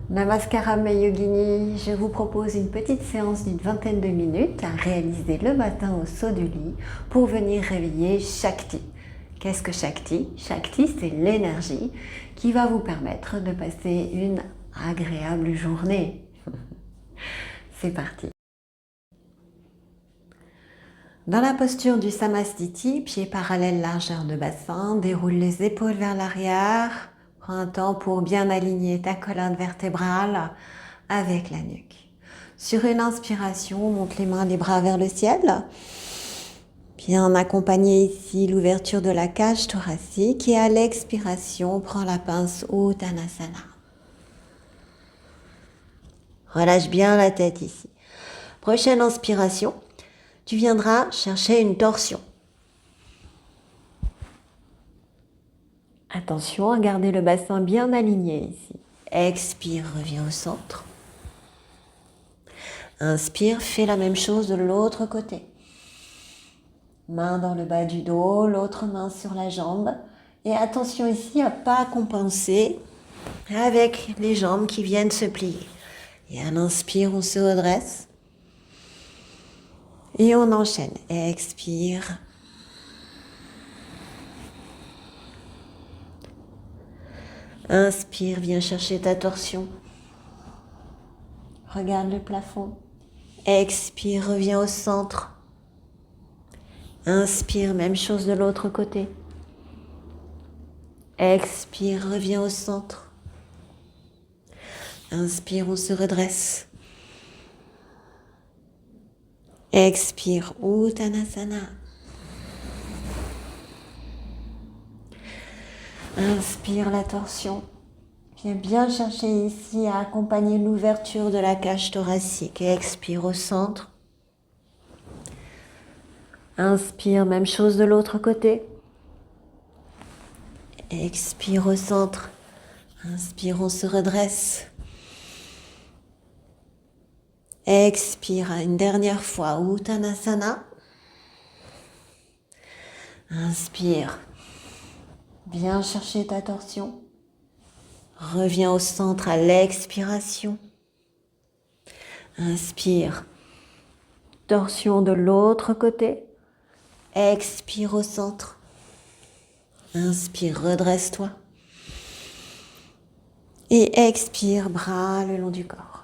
Namaskaram Yogini, je vous propose une petite séance d'une vingtaine de minutes à réaliser le matin au saut du lit pour venir réveiller Shakti. Qu'est-ce que Shakti? Shakti, c'est l'énergie qui va vous permettre de passer une agréable journée. C'est parti. Dans la posture du Samastiti, pieds parallèles, largeur de bassin, déroule les épaules vers l'arrière. Prends un temps pour bien aligner ta colonne vertébrale avec la nuque. Sur une inspiration, monte les mains, les bras vers le ciel. Bien accompagner ici l'ouverture de la cage thoracique et à l'expiration, prends la pince Uttanasana. Relâche bien la tête ici. Prochaine inspiration, tu viendras chercher une torsion. Attention à garder le bassin bien aligné ici. Expire, reviens au centre. Inspire, fais la même chose de l'autre côté. Main dans le bas du dos, l'autre main sur la jambe. Et attention ici à ne pas compenser avec les jambes qui viennent se plier. Et à l'inspire, on se redresse. Et on enchaîne. Expire. Inspire, viens chercher ta torsion. Regarde le plafond. Expire, reviens au centre. Inspire, même chose de l'autre côté. Expire, reviens au centre. Inspire, on se redresse. Expire, Uttanasana. Inspire la torsion. Viens bien chercher ici à accompagner l'ouverture de la cage thoracique. Expire au centre. Inspire, même chose de l'autre côté. Expire au centre. Inspire, on se redresse. Expire une dernière fois, Uttanasana. Inspire. Viens chercher ta torsion. Reviens au centre à l'expiration. Inspire. Torsion de l'autre côté. Expire au centre. Inspire, redresse-toi. Et expire, bras le long du corps.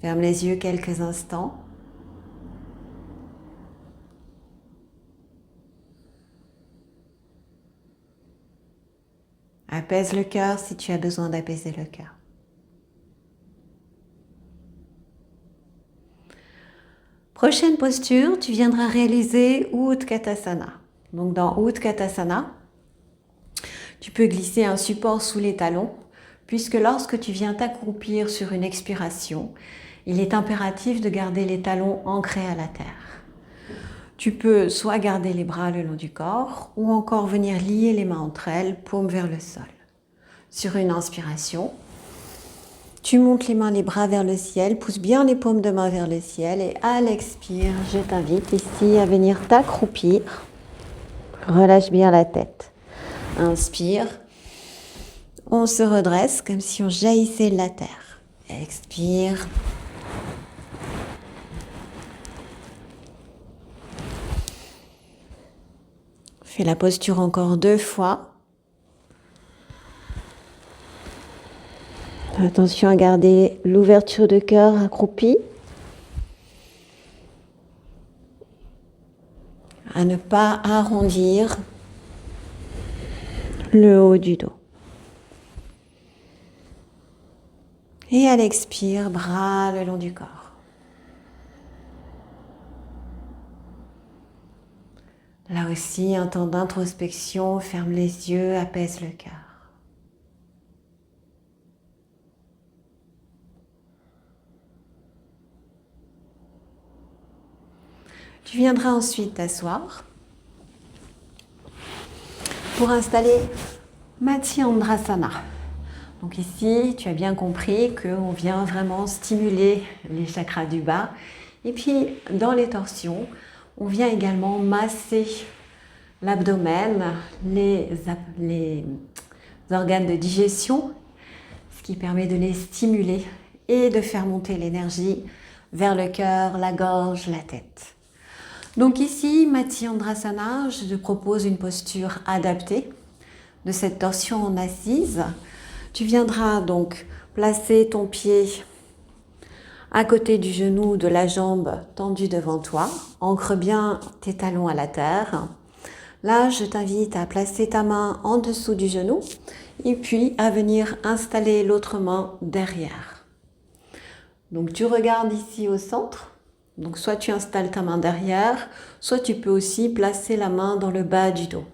Ferme les yeux quelques instants. Apaise le cœur si tu as besoin d'apaiser le cœur. Prochaine posture, tu viendras réaliser Utkatasana. Donc dans Utkatasana, tu peux glisser un support sous les talons, puisque lorsque tu viens t'accroupir sur une expiration, il est impératif de garder les talons ancrés à la terre. Tu peux soit garder les bras le long du corps, ou encore venir lier les mains entre elles, paume vers le sol. Sur une inspiration, tu montes les mains, les bras vers le ciel, pousse bien les paumes de main vers le ciel et à l'expire, je t'invite ici à venir t'accroupir. Relâche bien la tête. Inspire. On se redresse comme si on jaillissait de la terre. Expire. Fais la posture encore 2 fois. Attention à garder l'ouverture de cœur accroupie. À ne pas arrondir le haut du dos. Et à l'expire, bras le long du corps. Là aussi, un temps d'introspection, ferme les yeux, apaise le cœur. Tu viendras ensuite t'asseoir pour installer Matsyendrasana. Donc ici, tu as bien compris qu'on vient vraiment stimuler les chakras du bas. Et puis, dans les torsions, on vient également masser l'abdomen, les organes de digestion, ce qui permet de les stimuler et de faire monter l'énergie vers le cœur, la gorge, la tête. Donc ici, Matsyendrasana, je te propose une posture adaptée de cette torsion en assise. Tu viendras donc placer ton pied à côté du genou, de la jambe tendue devant toi. Ancre bien tes talons à la terre. Là, je t'invite à placer ta main en dessous du genou et puis à venir installer l'autre main derrière. Donc tu regardes ici au centre. Donc soit tu installes ta main derrière, soit tu peux aussi placer la main dans le bas du dos.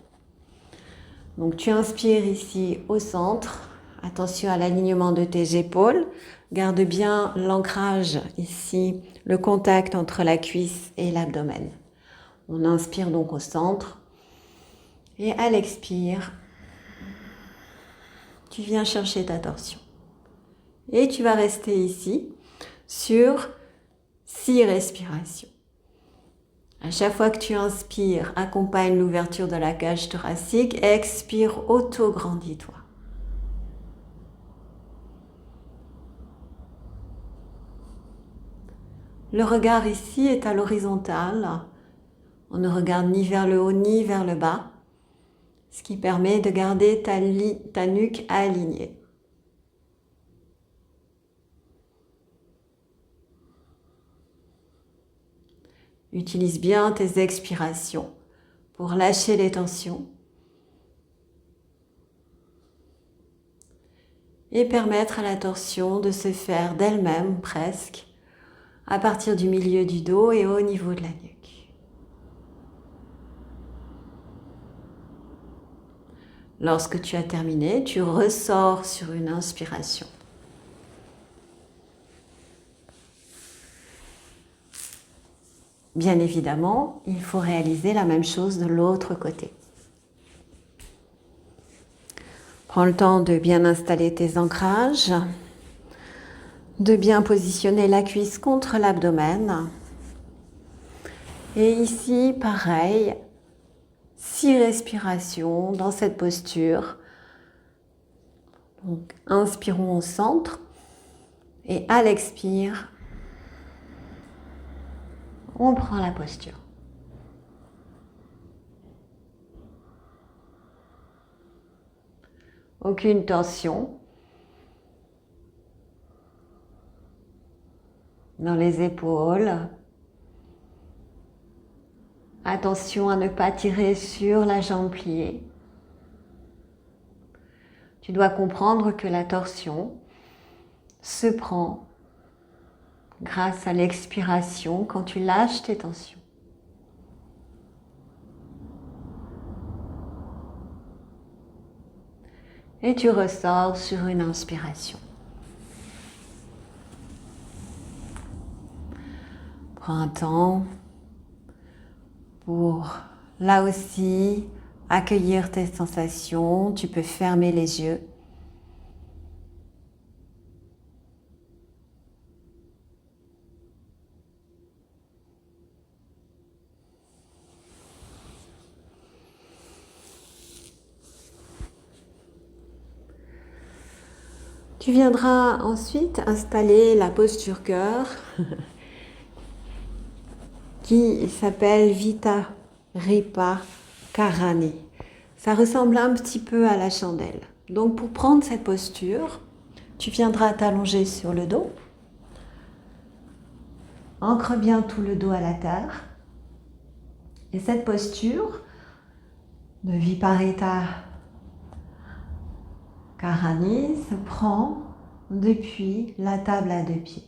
Donc tu inspires ici au centre. Attention à l'alignement de tes épaules. Garde bien l'ancrage ici, le contact entre la cuisse et l'abdomen. On inspire donc au centre. Et à l'expire, tu viens chercher ta torsion. Et tu vas rester ici sur 6 respirations. À chaque fois que tu inspires, accompagne l'ouverture de la cage thoracique. Expire, auto-grandis-toi. Le regard ici est à l'horizontale. On ne regarde ni vers le haut ni vers le bas, ce qui permet de garder ta nuque alignée. Utilise bien tes expirations pour lâcher les tensions et permettre à la torsion de se faire d'elle-même presque à partir du milieu du dos et au niveau de la nuque. Lorsque tu as terminé, tu ressors sur une inspiration. Bien évidemment, il faut réaliser la même chose de l'autre côté. Prends le temps de bien installer tes ancrages, de bien positionner la cuisse contre l'abdomen. Et ici, pareil, 6 respirations dans cette posture. Donc, inspirons au centre et à l'expire, on prend la posture. Aucune tension dans les épaules. Attention à ne pas tirer sur la jambe pliée. Tu dois comprendre que la torsion se prend grâce à l'expiration quand tu lâches tes tensions. Et tu ressors sur une inspiration. Prends un temps pour, là aussi, accueillir tes sensations. Tu peux fermer les yeux. Tu viendras ensuite installer la posture cœur qui s'appelle Vitaripa Karani. Ça ressemble un petit peu à la chandelle. Donc pour prendre cette posture, tu viendras t'allonger sur le dos. Ancre bien tout le dos à la terre. Et cette posture de Viparita Karani se prend depuis la table à 2 pieds.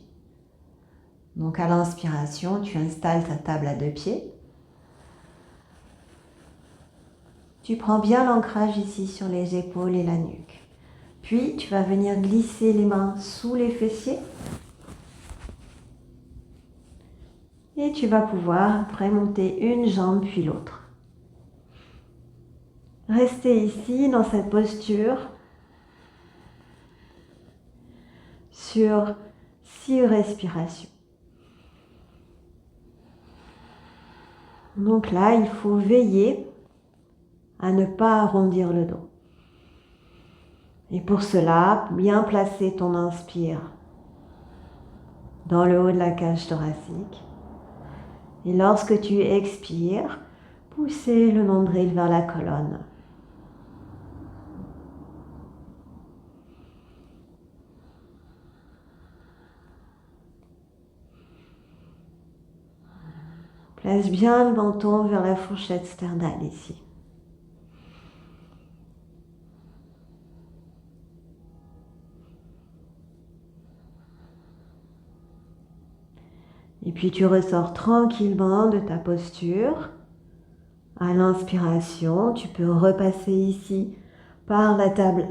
Donc à l'inspiration, tu installes ta table à 2 pieds. Tu prends bien l'ancrage ici sur les épaules et la nuque. Puis tu vas venir glisser les mains sous les fessiers. Et tu vas pouvoir après monter une jambe puis l'autre. Restez ici dans cette posture sur 6 respirations. Donc là, il faut veiller à ne pas arrondir le dos. Et pour cela, bien placer ton inspire dans le haut de la cage thoracique. Et lorsque tu expires, pousser le nombril vers la colonne. Place bien le menton vers la fourchette sternale ici. Et puis tu ressors tranquillement de ta posture. À l'inspiration, tu peux repasser ici par la table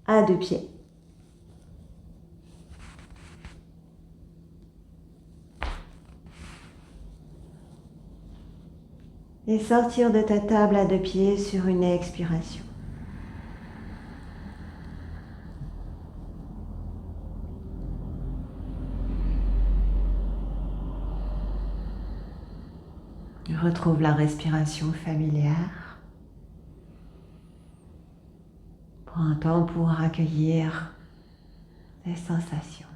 à 2 pieds. Et sortir de ta table à 2 pieds sur une expiration. Retrouve la respiration familière. Prends un temps pour accueillir les sensations.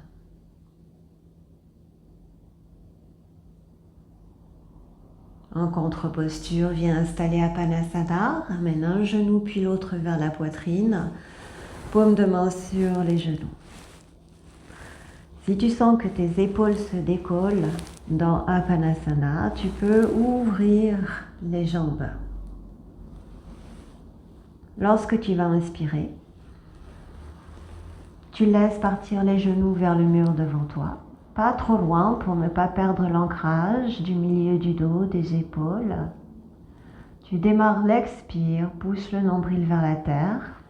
En contre-posture, viens installer Apanasana. Ramène un genou puis l'autre vers la poitrine. Paume de main sur les genoux. Si tu sens que tes épaules se décollent dans Apanasana, tu peux ouvrir les jambes. Lorsque tu vas inspirer, tu laisses partir les genoux vers le mur devant toi. Pas trop loin pour ne pas perdre l'ancrage du milieu du dos, des épaules. Tu démarres l'expire, pousse le nombril vers la terre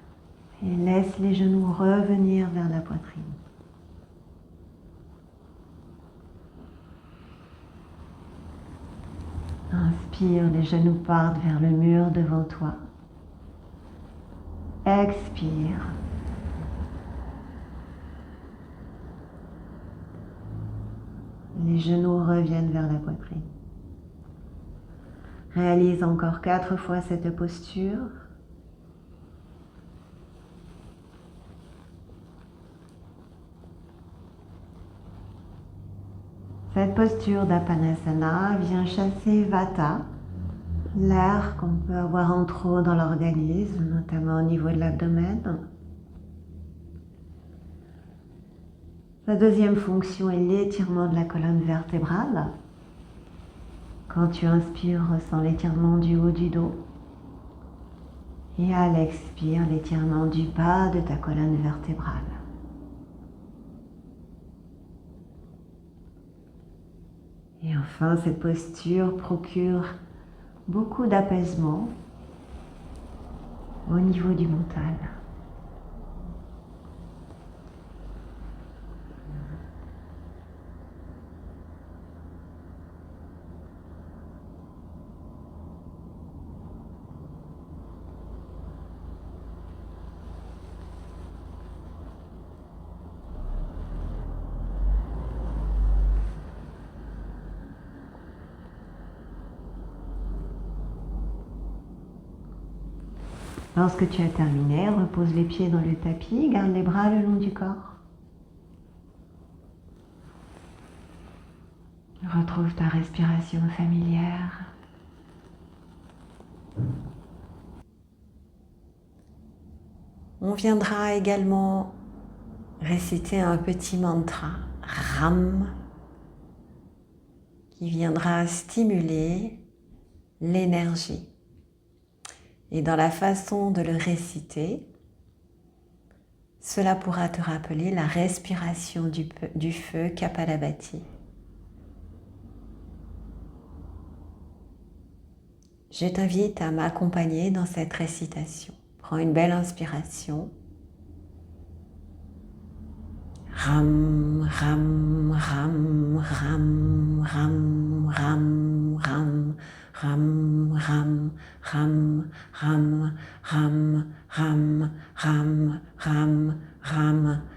et laisse les genoux revenir vers la poitrine. Inspire, les genoux partent vers le mur devant toi. Expire. Les genoux reviennent vers la poitrine. Réalise encore 4 fois cette posture. Cette posture d'Apanasana vient chasser Vata, l'air qu'on peut avoir en trop dans l'organisme, notamment au niveau de l'abdomen. Sa deuxième fonction est l'étirement de la colonne vertébrale. Quand tu inspires, ressens l'étirement du haut du dos. Et à l'expire, l'étirement du bas de ta colonne vertébrale. Et enfin, cette posture procure beaucoup d'apaisement au niveau du mental. Lorsque tu as terminé, repose les pieds dans le tapis, garde les bras le long du corps. Retrouve ta respiration familière. On viendra également réciter un petit mantra, Ram, qui viendra stimuler l'énergie. Et dans la façon de le réciter, cela pourra te rappeler la respiration du feu Kapalabhati. Je t'invite à m'accompagner dans cette récitation. Prends une belle inspiration. Ram, ram, ram, ram, ram, ram, ram, ram, ram, ram, ram, ram, ram, ram, ram, ram,